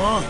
Live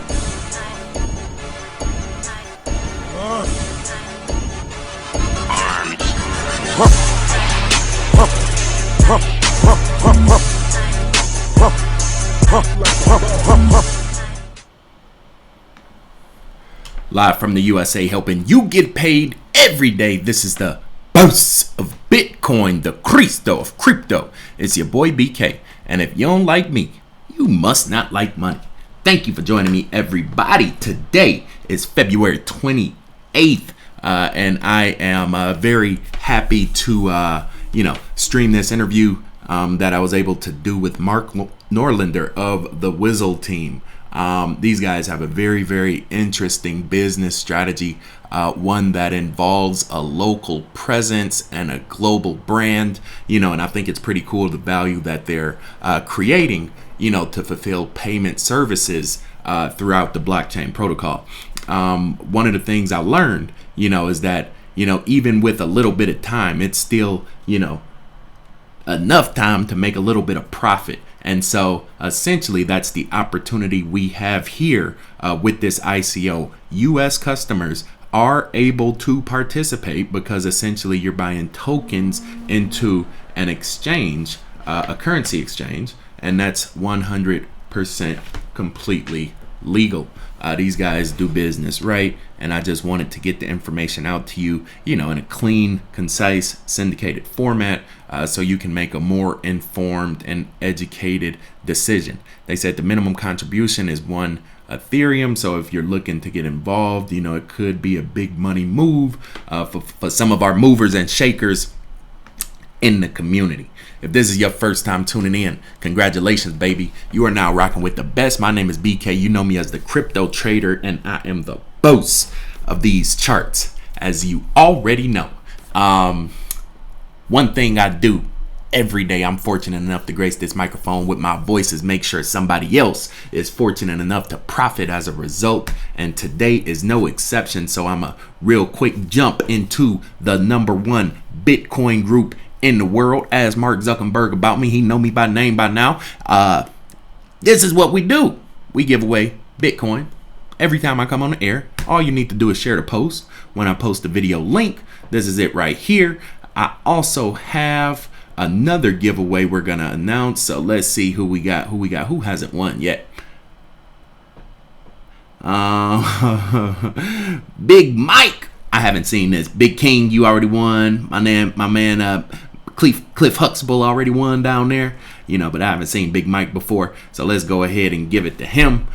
from the USA, helping you get paid every day. This is the boss of Bitcoin, the Cristo of crypto. It's your boy BK. And if you don't like me, you must not like money. Thank you for joining me, everybody. Today is February 28th, and I am very happy to stream this interview that I was able to do with Mark Noorlander of the Wizzle team. These guys have a very, very interesting business strategy, one that involves a local presence and a global brand, and I think it's pretty cool the value that they're creating, to fulfill payment services throughout the blockchain protocol. One of the things I learned, is that, even with a little bit of time, it's still, enough time to make a little bit of profit. And so essentially that's the opportunity we have here with this ICO. US customers are able to participate because essentially you're buying tokens into an exchange, a currency exchange, and that's 100% completely legal. These guys do business right, and I just wanted to get the information out to you, in a clean, concise, syndicated format, so you can make a more informed and educated decision. They said the minimum contribution is 1 Ethereum, so if you're looking to get involved, it could be a big money move for some of our movers and shakers in the community. If this is your first time tuning in, congratulations, baby. You are now rocking with the best. My name is BK. You know me as the crypto trader, and I am the boss of these charts, as you already know. One thing I do every day, I'm fortunate enough to grace this microphone with my voice, is make sure somebody else is fortunate enough to profit as a result. And today is no exception. So I'm a real quick jump into the #1 Bitcoin group in the world. As Mark Zuckerberg about me, he know me by name by now. This is what we do. We give away Bitcoin every time I come on the air. All you need to do is share the post. When I post the video link, this is it right here. I also have another giveaway we're gonna announce. So let's see who we got. Who hasn't won yet? Big Mike. I haven't seen this. Big King, you already won. My man, Cliff Huxtable already won down there, but I haven't seen Big Mike before. So let's go ahead and give it to him.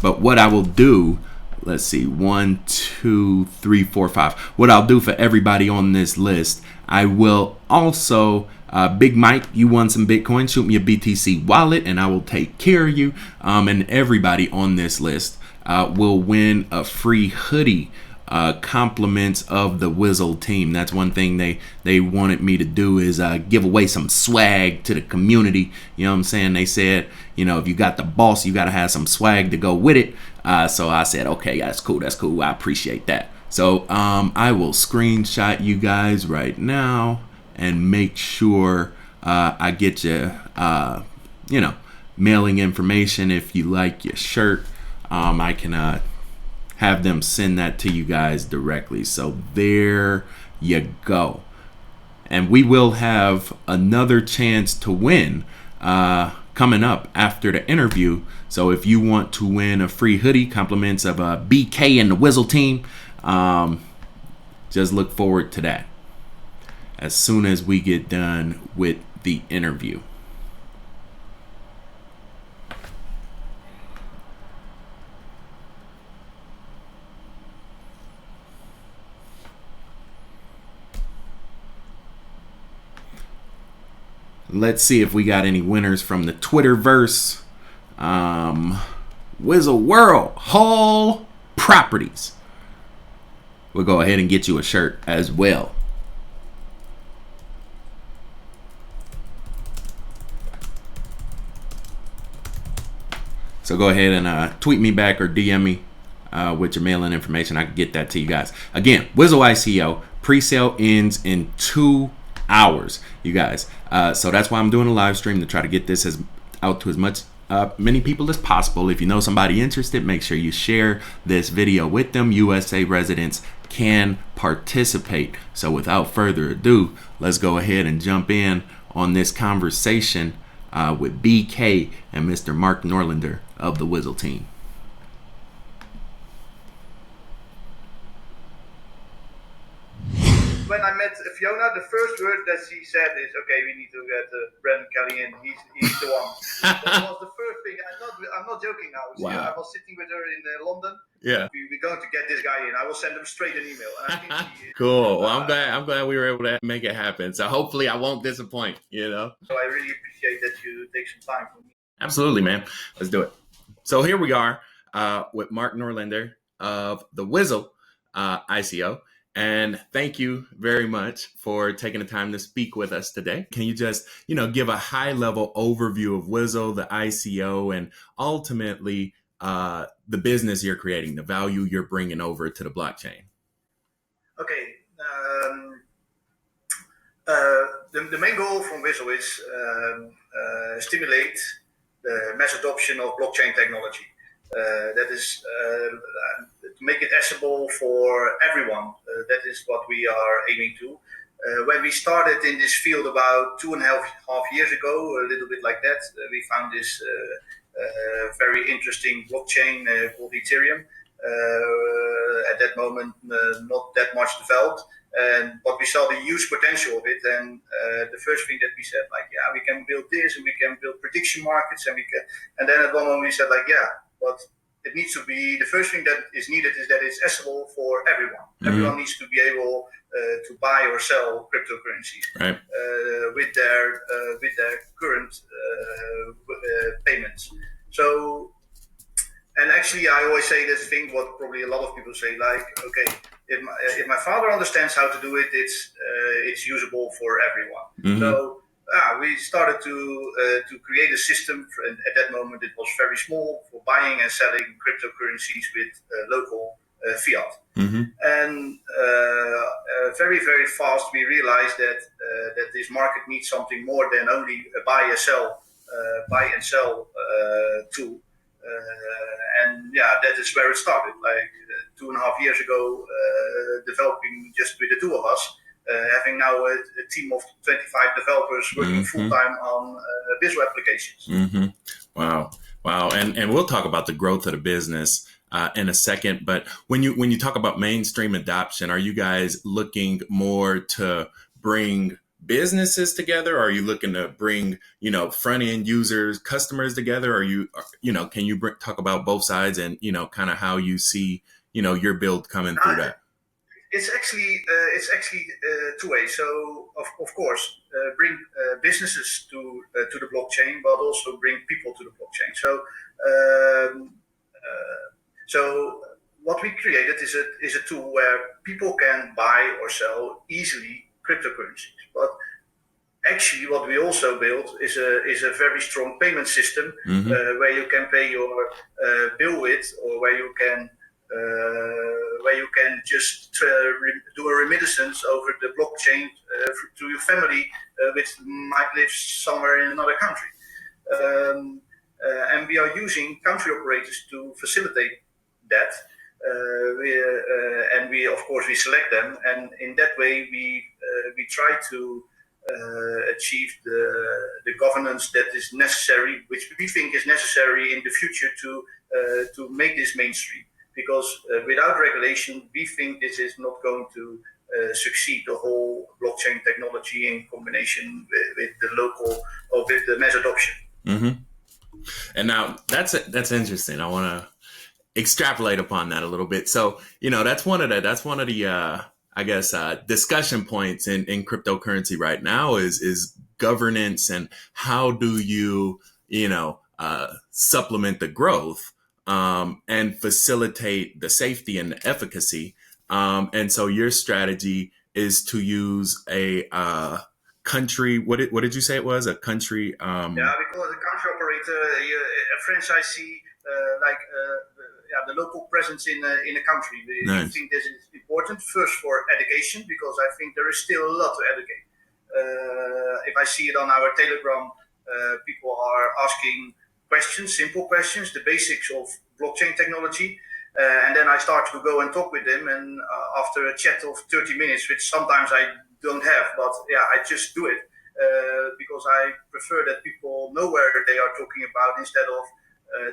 But what I will do, let's see, 1, 2, 3, 4, 5. What I'll do for everybody on this list, I will also, Big Mike, you won some Bitcoin. Shoot me a BTC wallet and I will take care of you. And everybody on this list will win a free hoodie, compliments of the Wizzle team. That's one thing they wanted me to do, is give away some swag to the community. You know what I'm saying? They said, if you got the boss, you got to have some swag to go with it. So I said, okay, that's cool. I appreciate that. So I will screenshot you guys right now and make sure I get you, mailing information. If you like your shirt, I can have them send that to you guys directly. So there you go. And we will have another chance to win coming up after the interview. So if you want to win a free hoodie, compliments of BK and the Wizzle team, just look forward to that as soon as we get done with the interview. Let's see if we got any winners from the Twitterverse. Wizzle World Hall Properties. We'll go ahead and get you a shirt as well. So go ahead and tweet me back or DM me with your mailing information. I can get that to you guys. Again, Wizzle ICO pre-sale ends in 2 hours, you guys. So that's why I'm doing a live stream, to try to get this out to as much many people as possible. If you know somebody interested, make sure you share this video with them. USA residents can participate. So without further ado, let's go ahead and jump in on this conversation with BK and Mr. Mark Noorlander of the Wizzle team. When I met Fiona, the first word that she said is, "Okay, we need to get Brandon Kelly in. He's the one." That was the first thing. I'm not joking now. Wow. I was sitting with her in London. Yeah. We're going to get this guy in. I will send him straight an email. And I think cool. Well, I'm glad we were able to make it happen. So hopefully I won't disappoint, So I really appreciate that you take some time for me. Absolutely, man. Let's do it. So here we are with Mark Noorlander of the Wizzle ICO. And thank you very much for taking the time to speak with us today. Can you just, give a high level overview of Wizzle, the ICO, and ultimately the business you're creating, the value you're bringing over to the blockchain? Okay. The main goal from Wizzle is stimulate the mass adoption of blockchain technology. That is to make it accessible for everyone. That is what we are aiming to. When we started in this field about 2.5 years ago, a little bit like that, we found this very interesting blockchain called Ethereum. At that moment, not that much developed. But we saw the huge potential of it, and the first thing that we said, we can build this, and we can build prediction markets, and then at one moment we said, but it needs to be, the first thing that is needed is that it's accessible for everyone. Mm-hmm. Everyone needs to be able to buy or sell cryptocurrencies, right, with their current payments. So, and actually, I always say this thing, what probably a lot of people say, okay, if my father understands how to do it, it's usable for everyone. Mm-hmm. So we started to create a system, and at that moment it was very small, for buying and selling cryptocurrencies with local fiat. Mm-hmm. And very, very fast we realized that this market needs something more than only a buy and sell tool. And that is where it started, 2.5 years ago, developing just with the two of us, having now a team of 25 developers working mm-hmm. full-time on Wizzle applications. Mm-hmm. Wow. And we'll talk about the growth of the business in a second, but when you talk about mainstream adoption, are you guys looking more to bring businesses together? Or are you looking to bring, front end users, customers together? Or can you talk about both sides and, kind of how you see, your build coming through that? It's actually two ways. So of course, bring businesses to the blockchain, but also bring people to the blockchain. So what we created is a tool where people can buy or sell easily cryptocurrencies. But actually, what we also built is a very strong payment system, mm-hmm. Where you can pay your bill with, or where you can just do a remittance over the blockchain to your family, which might live somewhere in another country. And we are using country operators to facilitate that. And we, of course, we select them, and in that way we try to achieve the governance that is necessary, which we think is necessary in the future to make this mainstream. Because without regulation, we think this is not going to succeed, the whole blockchain technology in combination with the local or with the mass adoption. Mm-hmm. And now that's interesting. I want to extrapolate upon that a little bit. So, that's one of the I guess discussion points in cryptocurrency right now is governance, and how do you supplement the growth and facilitate the safety and the efficacy. And so your strategy is to use a country. What did you say it was? A country? We call it a country operator, a franchisee, the local presence in a country. Nice. I think this is important first for education, because I think there is still a lot to educate. if I see it on our Telegram, people are asking questions, simple questions, the basics of blockchain technology. And then I start to go and talk with them. And after a chat of 30 minutes, which sometimes I don't have, but yeah, I just do it because I prefer that people know where they are talking about instead of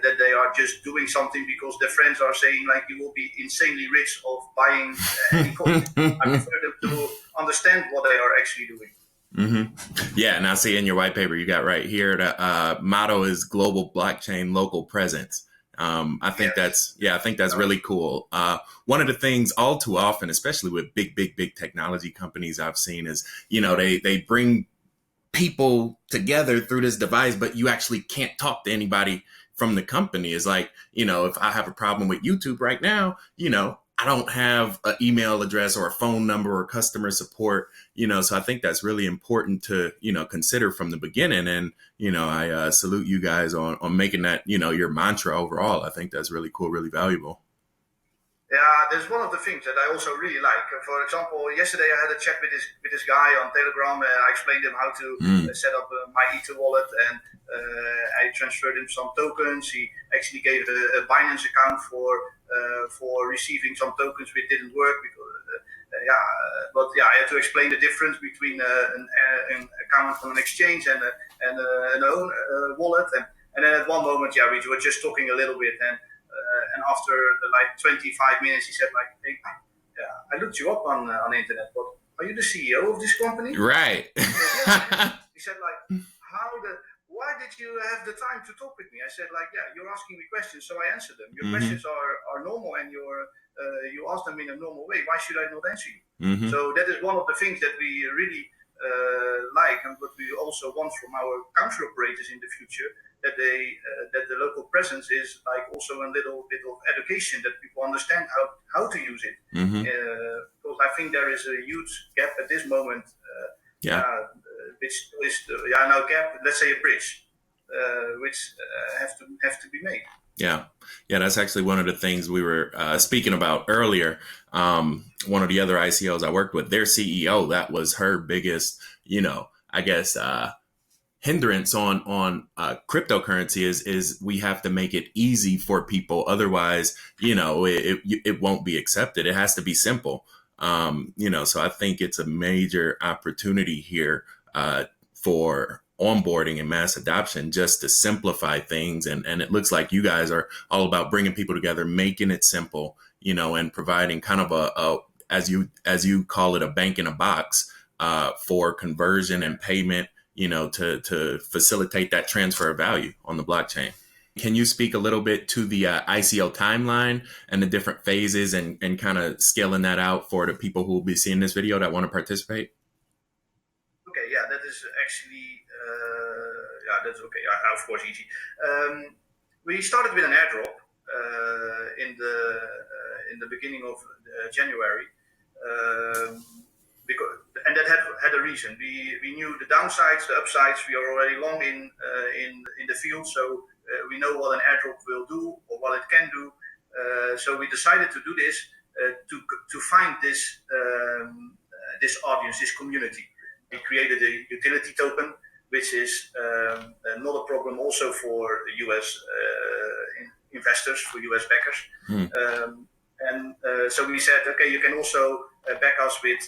that they are just doing something because their friends are saying like you will be insanely rich of buying any coin. I prefer them to understand what they are actually doing. Mm-hmm. Yeah, and I see in your white paper you got right here the motto is global blockchain, local presence. I think that's really cool. One of the things all too often, especially with big technology companies I've seen is, they bring people together through this device, but you actually can't talk to anybody from the company. Is like, if I have a problem with YouTube right now, I don't have an email address or a phone number or customer support, so I think that's really important to, consider from the beginning. And, I salute you guys on making that, your mantra overall. I think that's really cool, really valuable. Yeah, there's one of the things that I also really like. For example, yesterday I had a chat with this guy on Telegram. I explained him how to set up my Ether wallet, and I transferred him some tokens. He actually gave a Binance account for receiving some tokens which didn't work because I had to explain the difference between an account on an exchange and an own wallet. And then at one moment, we were just talking a little bit, and after like 25 minutes, he said like, "Hey, I looked you up on the internet, but are you the CEO of this company?" Right. He said like, why did you have the time to talk with me? I said like, yeah, you're asking me questions, so I answered them. Your questions are normal, and you ask them in a normal way. Why should I not answer you? So that is one of the things that we really like, and what we also want from our counter operators in the future, that the local presence is like also a little bit of education, that people understand how to use it. Because I think there is a huge gap at this moment, which is no gap, let's say a bridge, which have to be made. Yeah, that's actually one of the things we were speaking about earlier. One of the other ICOs I worked with, their CEO, that was her biggest, hindrance on cryptocurrency is we have to make it easy for people. Otherwise, it won't be accepted. It has to be simple. So I think it's a major opportunity here for onboarding and mass adoption, just to simplify things. And it looks like you guys are all about bringing people together, making it simple, and providing kind of a as you call it, a bank in a box for conversion and payment, to facilitate that transfer of value on the blockchain. Can you speak a little bit to the ICO timeline and the different phases and kind of scaling that out for the people who will be seeing this video that want to participate? Okay, yeah, that is actually, that's okay. Of course, easy. We started with an airdrop in the beginning of January. And that had a reason. We knew the downsides, the upsides. We are already long in the field, so we know what an airdrop will do or what it can do. So we decided to do this to find this audience, this community. We created a utility token, which is not a problem also for US investors, for US backers. So we said, okay, you can also back us with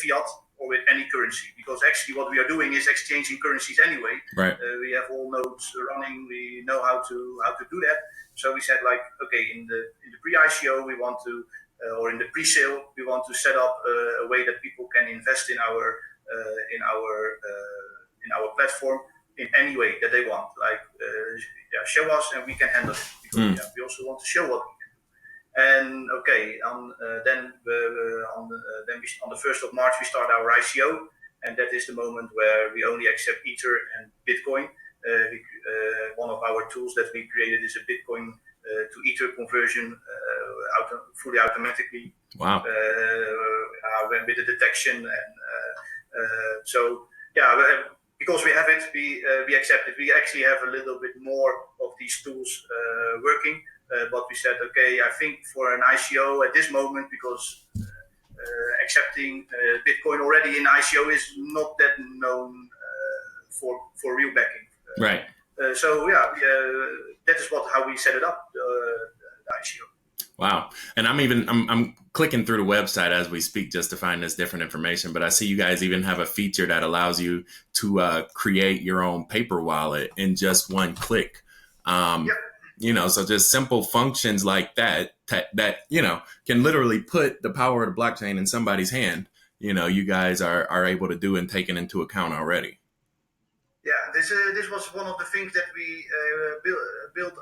fiat or with any currency, because actually what we are doing is exchanging currencies anyway. Right. We have all nodes running. We know how to do that. So we said like, okay, in the pre-ICO we want to, or in the pre-sale we want to set up a way that people can invest in our platform in any way that they want. Like show us and we can handle it, because we also want to show what we can. And okay, then on the 1st of March we start our ICO, and that is the moment where we only accept Ether and Bitcoin. One of our tools that we created is a Bitcoin to Ether conversion, fully automatically. Wow. With the detection, and because we have it, we accept it. We actually have a little bit more of these tools working. But we said, okay, I think for an ICO at this moment, because accepting Bitcoin already in ICO is not that known for real backing. Right. So yeah, that is how we set it up, the ICO. Wow. And I'm clicking through the website as we speak just to find this different information, but I see you guys even have a feature that allows you to create your own paper wallet in just one click. Yep. So just simple functions like that, can literally put the power of the blockchain in somebody's hand, you guys are able to do and taken into account already. Yeah, this was one of the things that we built.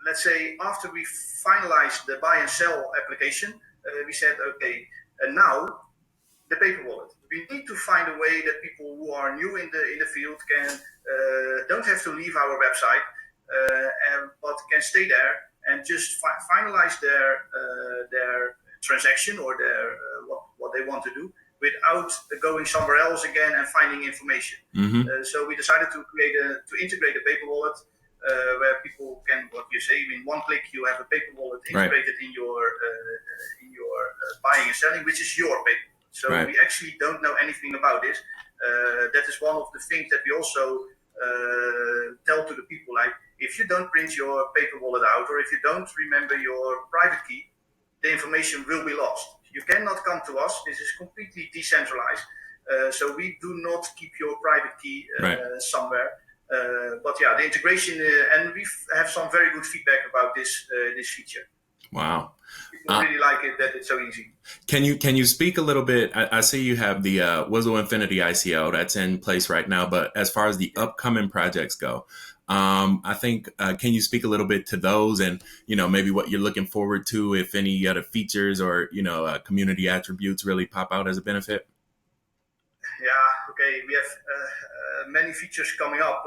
Let's say after we finalized the buy and sell application, we said, okay, and now the paper wallet. We need to find a way that people who are new in the field don't have to leave our website, but can stay there and just finalize their transaction or their what they want to do without going somewhere else again and finding information. Mm-hmm. So we decided to integrate a paper wallet. Where people can, in one click you have a paper wallet integrated in your buying and selling, which is your paper. So we actually don't know anything about this. That is one of the things that we also tell to the people, like if you don't print your paper wallet out or if you don't remember your private key, the information will be lost. You cannot come to us. This is completely decentralized. So we do not keep your private key somewhere. But yeah, the integration, and we have some very good feedback about this feature. Wow. People really like it, that it's so easy. Can you speak a little bit? I see you have the Wizzle Infinity ICO that's in place right now, but as far as the upcoming projects go, I think, can you speak a little bit to those and, maybe what you're looking forward to, if any other features or, community attributes really pop out as a benefit? Yeah, okay, we have many features coming up.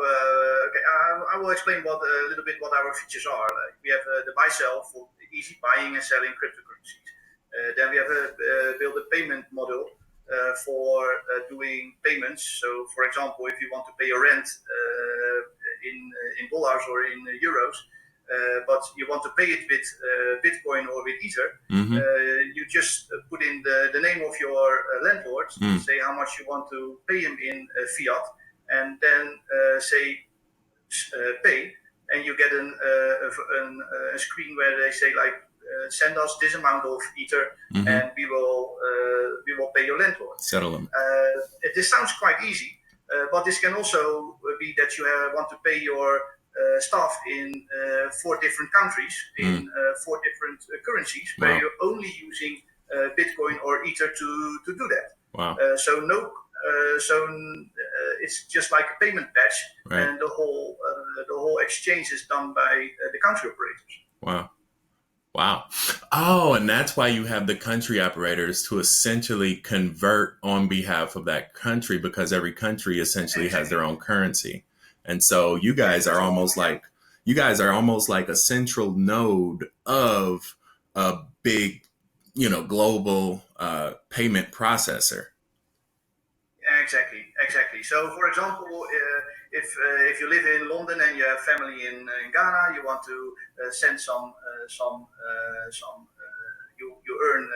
I will explain a little bit what our features are. Like we have the buy-sell for easy buying and selling cryptocurrencies. Then we have built a payment model for doing payments. So, for example, if you want to pay your rent in dollars or in euros, but you want to pay it with Bitcoin or with Ether, you just put in the name of your landlord, say how much you want to pay him in fiat, and then say pay, and you get a screen where they say like send us this amount of Ether, and we will pay your landlord. Settle them. This sounds quite easy, but this can also be that you want to pay your staff in 4 different countries, in 4 different currencies, where you're only using Bitcoin or Ether to do that. Wow. So it's just like a payment patch, and the whole exchange is done by the country operators. Wow. Oh, and that's why you have the country operators to essentially convert on behalf of that country, because every country essentially has their own currency. And so you guys are almost like a central node of a big, global payment processor. Exactly. So, for example, if you live in London and you have family in Ghana, you want to send you earn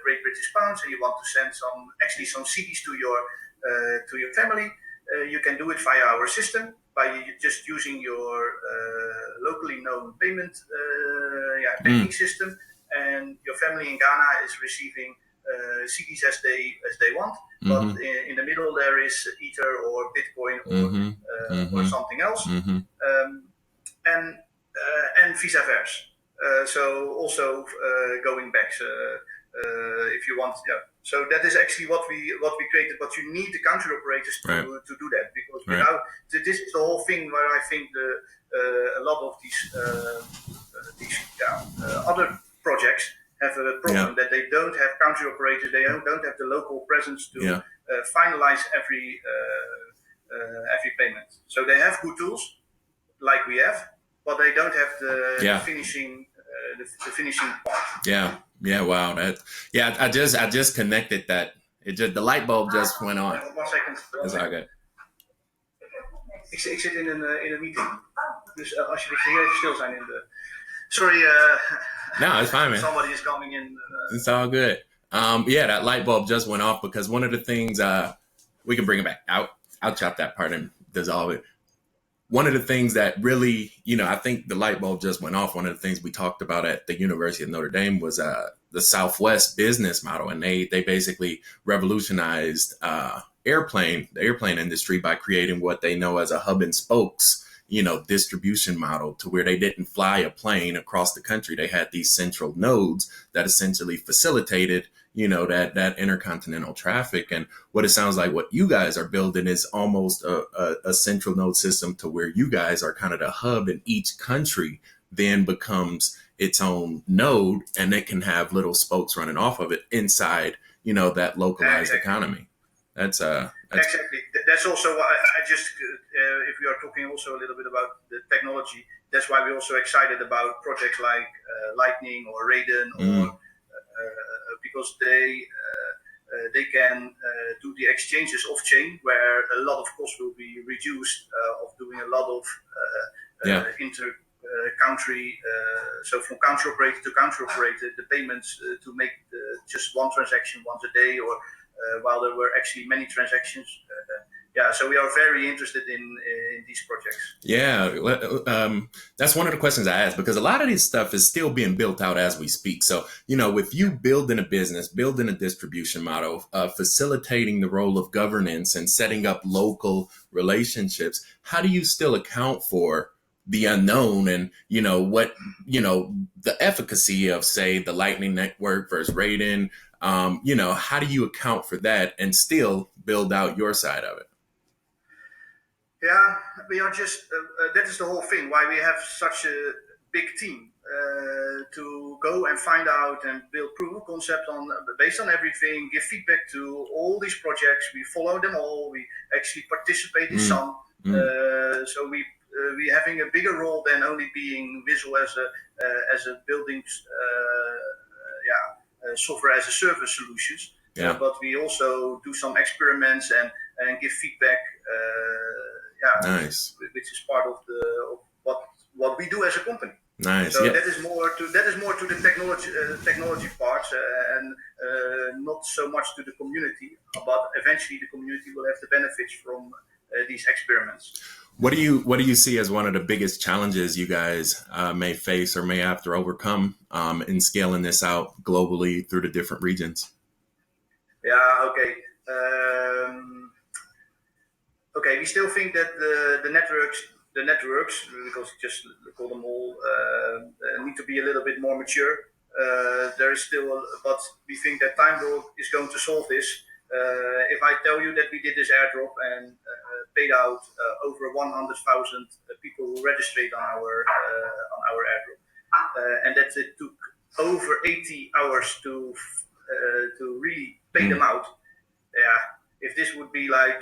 Great British pounds, and you want to send some CDs to your family. You can do it via our system by just using your locally known payment banking system, and your family in Ghana is receiving CDs as they want, but in the middle there is Ether or Bitcoin or something else, and vice versa. So also going back, if you want, So that is actually what we created, but you need the country operators to do that, because without this is the whole thing where I think a lot of these other projects have a problem that they don't have country operators, they don't have the local presence to finalize every payment. So they have good tools like we have, but they don't have the finishing part. Wow. I just connected that. The light bulb just went on. 1 second. It's all good. Ik zit in een meeting. Dus als jullie even stil zijn in de... Sorry. No, it's fine, man. Somebody is coming in. It's all good. Yeah, that light bulb just went off because one of the things we can bring it back. I'll chop that part and dissolve it. One of the things that really, I think the light bulb just went off. One of the things we talked about at the University of Notre Dame was the Southwest business model, and they basically revolutionized the airplane industry by creating what they know as a hub and spokes, distribution model, to where they didn't fly a plane across the country. They had these central nodes that essentially facilitated, that intercontinental traffic. And what it sounds like what you guys are building is almost a central node system, to where you guys are kind of the hub, and each country then becomes its own node, and it can have little spokes running off of it inside, that localized economy. That's exactly. That's also why I just, if we are talking also a little bit about the technology, that's why we're also excited about projects like Lightning or Raiden, or because they can do the exchanges off chain, where a lot of costs will be reduced of doing a lot of inter country, so from country operator to country operator, the payments to make just one transaction once a day, or while there were actually many transactions. So we are very interested in these projects. Yeah, that's one of the questions I asked, because a lot of this stuff is still being built out as we speak. So, with you building a business, building a distribution model, facilitating the role of governance and setting up local relationships, how do you still account for the unknown and, the efficacy of, say, the Lightning Network versus Raiden? How do you account for that and still build out your side of it? Yeah, we are just, that is the whole thing, why we have such a big team to go and find out and build proof of concept based on everything, give feedback to all these projects. We follow them all. We actually participate in some. So we having a bigger role than only being Wizzle as a building, software as a service solutions. But we also do some experiments and give feedback. Nice. Which is part of what we do as a company. Nice. So that is more to the technology parts, and not so much to the community. But eventually, the community will have the benefits from these experiments. What do you see as one of the biggest challenges you guys may face or may have to overcome in scaling this out globally through the different regions? Yeah. Okay. Okay. We still think that the networks, because just call them all, need to be a little bit more mature. There is still, but we think that time is going to solve this. If I tell you that we did this airdrop and paid out over 100,000 people who registered on our airdrop, and that it took over 80 hours to really pay them out. If this would be like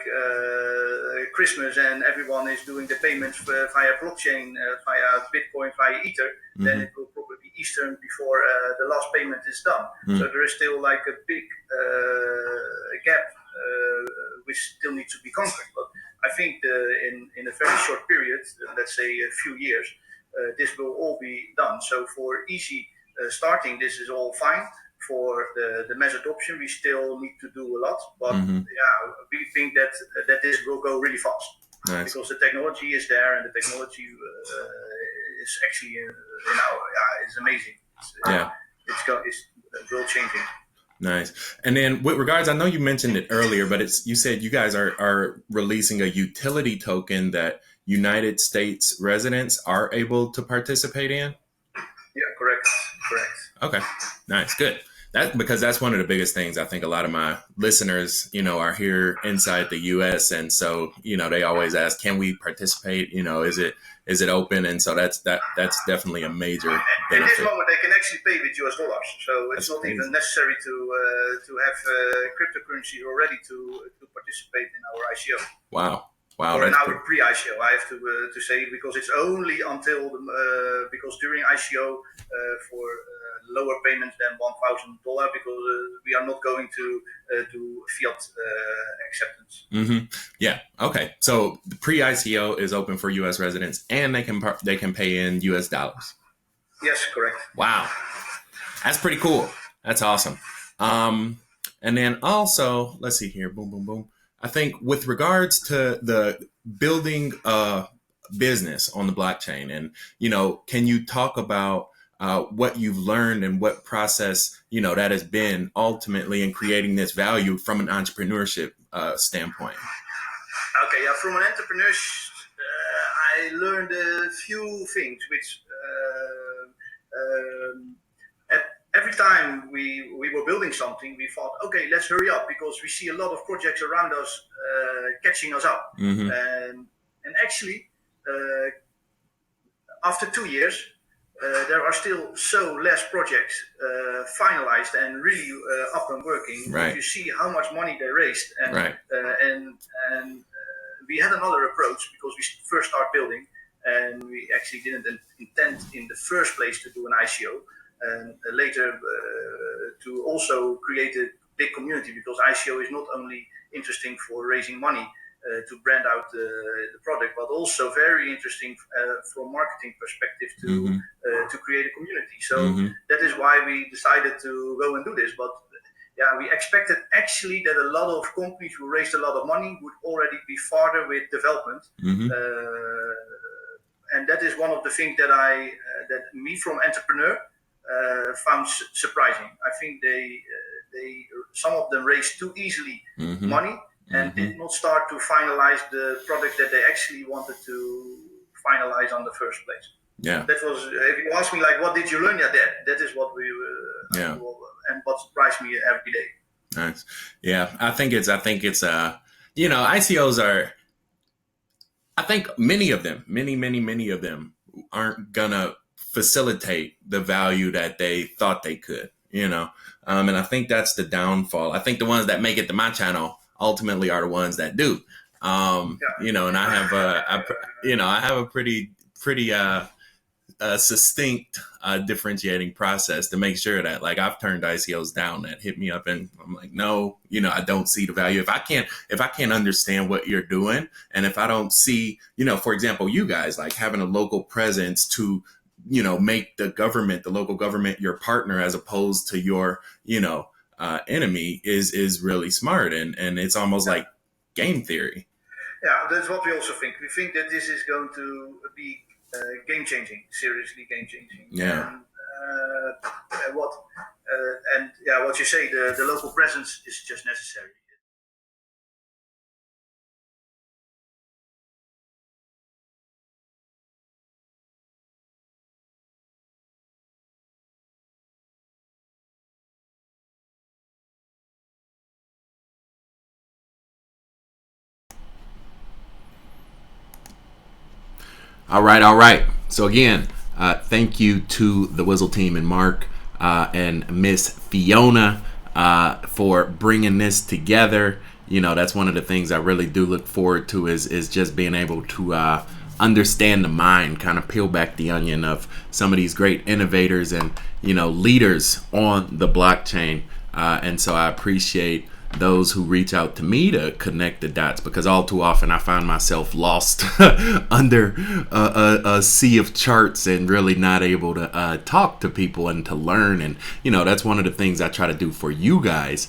Christmas and everyone is doing the payments via blockchain, via Bitcoin, via Ether, then it will probably be Eastern before the last payment is done. So there is still like a big gap which still needs to be conquered. But I think in a very short period, let's say a few years, this will all be done. So for easy starting, this is all fine. For the mass adoption, we still need to do a lot, but we think that this will go really fast. Nice. Because the technology is there, and the technology is actually, it's amazing. It's world changing. Nice. And then with regards, I know you mentioned it earlier, but you said you guys are releasing a utility token that United States residents are able to participate in? Yeah, correct. Okay, nice, good. Because that's one of the biggest things. I think a lot of my listeners, are here inside the U.S. And so, they always ask, can we participate? Is it open? And so that's definitely a major benefit. At this moment, they can actually pay with US dollars. So it's not even necessary to have cryptocurrency already to participate in our ICO. Wow. Or in our pre-ICO, I have to say, because it's only until because during ICO for lower payments than $1,000, because we are not going to do fiat acceptance. Mm-hmm. Yeah. Okay. So the pre-ICO is open for U.S. residents, and they can pay in U.S. dollars. Yes, correct. Wow, that's pretty cool. That's awesome. And then also, let's see here, boom, boom, boom. I think with regards to the building a business on the blockchain, and can you talk about what you've learned and what process that has been ultimately in creating this value from an entrepreneurship standpoint? Okay, yeah, from an entrepreneur, I learned a few things, which every time we were building something, we thought, okay, let's hurry up because we see a lot of projects around us catching us up. Mm-hmm. And actually, after 2 years, there are still so less projects finalized and really up and working. Right. You see how much money they raised, and right. And we had another approach because we first started building, and we actually didn't intend in the first place to do an ICO, and later to also create a big community, because ICO is not only interesting for raising money to brand out the product, but also very interesting from marketing perspective to create a community. So that is why we decided to go and do this. But yeah, we expected actually that a lot of companies who raised a lot of money would already be farther with development. And that is one of the things that that me from entrepreneur found surprising. I think they some of them raised too easily money and did not start to finalize the product that they actually wanted to finalize on the first place. Yeah, that was. If you ask me, like, what did you learn? Yeah, that is what we. And what surprised me every day. Nice. Yeah, I think it's ICOs are. I think many of them aren't gonna facilitate the value that they thought they could. And I think that's the downfall. I think the ones that make it to my channel ultimately are the ones that do. And I have a pretty succinct differentiating process to make sure that, like, I've turned ICOs down that hit me up and I'm like, no, I don't see the value. If I can't understand what you're doing, and if I don't see, for example, you guys, like, having a local presence to make the local government your partner as opposed to your enemy is really smart, and it's almost like game theory. Yeah, that's what we also think. We think that this is going to be game changing, seriously game changing. Yeah. And what you say, the local presence is just necessary. All right. So again, thank you to the Wizzle team and Mark and Miss Fiona for bringing this together. That's one of the things I really do look forward to is just being able to understand the mind, kind of peel back the onion of some of these great innovators and leaders on the blockchain. And so I appreciate those who reach out to me to connect the dots, because all too often I find myself lost under a sea of charts and really not able to talk to people and to learn. And that's one of the things I try to do for you guys,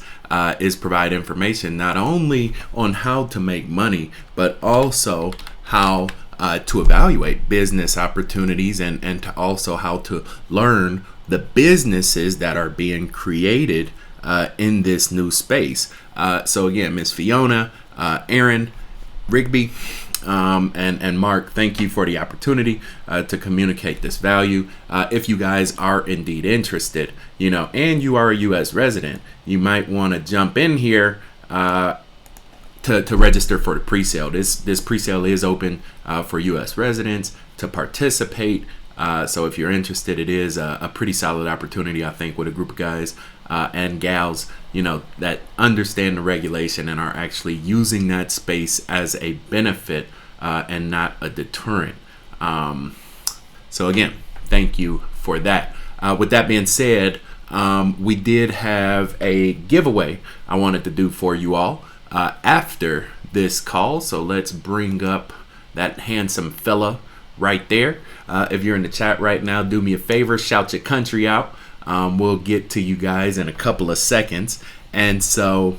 is provide information not only on how to make money, but also how to evaluate business opportunities, and to also how to learn the businesses that are being created in this new space. So again, Miss Fiona, Aaron, Rigby, and Mark, thank you for the opportunity to communicate this value. If you guys are indeed interested, and you are a U.S. resident, you might want to jump in here to register for the pre-sale. This pre-sale is open for U.S. residents to participate. So if you're interested, it is a pretty solid opportunity, I think, with a group of guys and gals, that understand the regulation and are actually using that space as a benefit and not a deterrent. So again, thank you for that. With that being said, we did have a giveaway I wanted to do for you all after this call. So let's bring up that handsome fella right there. If you're in the chat right now, do me a favor, shout your country out. We'll get to you guys in a couple of seconds. And so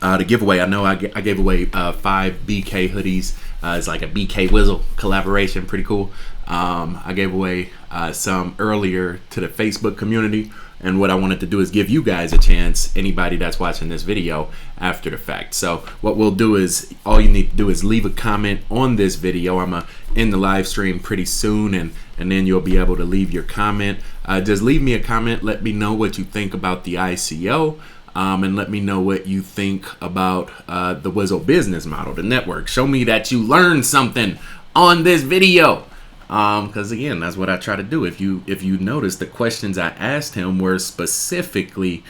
the giveaway, I know I gave away 5 BK hoodies. It's like a BK Wizzle collaboration, pretty cool. I gave away some earlier to the Facebook community, and what I wanted to do is give you guys a chance, anybody that's watching this video after the fact. So what we'll do is, all you need to do is leave a comment on this video. I'm gonna end the live stream pretty soon, and then you'll be able to leave your comment. Just leave me a comment, let me know what you think about the ICO. And let me know what you think about the Wizzle business model, the network. Show me that you learned something on this video. Because again, that's what I try to do. If you notice, the questions I asked him were specifically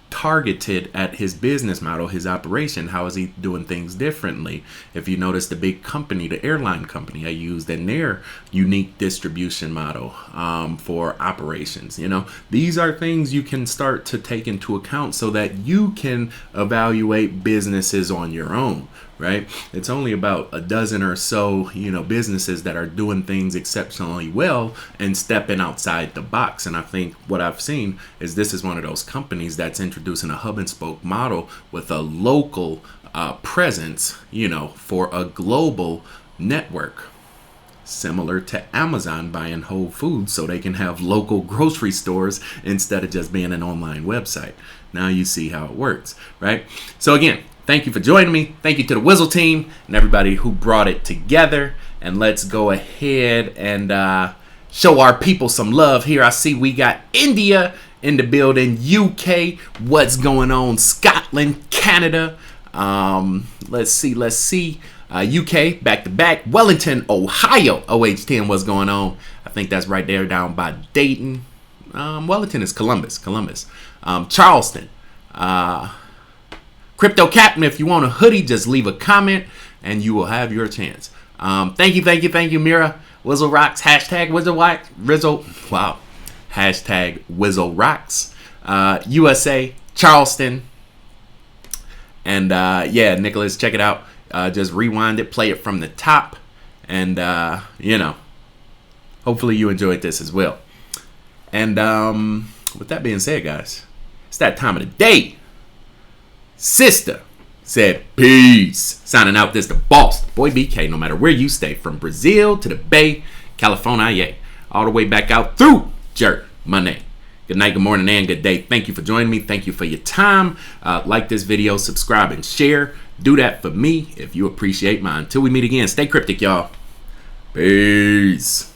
targeted at his business model, his operation. How is he doing things differently? If you notice, the big company, the airline company I used in their unique distribution model for operations, you know, these are things you can start to take into account so that you can evaluate businesses on your own. Right? It's only about a dozen or so, you know, businesses that are doing things exceptionally well and stepping outside the box. And I think what I've seen is this is one of those companies that's introducing a hub and spoke model with a local presence, you know, for a global network. Similar to Amazon buying Whole Foods so they can have local grocery stores instead of just being an online website. Now you see how it works, right? So again, thank you for joining me. Thank you to the Wizzle team and everybody who brought it together. And let's go ahead and show our people some love here. I see we got India in the building, UK, what's going on, Scotland, Canada. Let's see. UK, back to back. Wellington, Ohio, OH10, what's going on? I think that's right there down by Dayton. Wellington is Columbus. Charleston. Crypto Captain, if you want a hoodie, just leave a comment and you will have your chance. Thank you, Mira. Wizzle Rocks, hashtag Wizzle. Wow. Hashtag Wizzle Rocks. USA, Charleston. And yeah, Nicholas, check it out. Just rewind it, play it from the top. And, you know, hopefully you enjoyed this as well. And with that being said, guys, it's that time of the day. Sister said peace. Signing out, this the boss, boy BK, no matter where you stay, from Brazil to the Bay, California, all the way back out through Germany. Good night, good morning, and good day. Thank you for joining me. Thank you for your time. Like this video, subscribe, and share. Do that for me if you appreciate mine. Until we meet again, stay cryptic, y'all. Peace.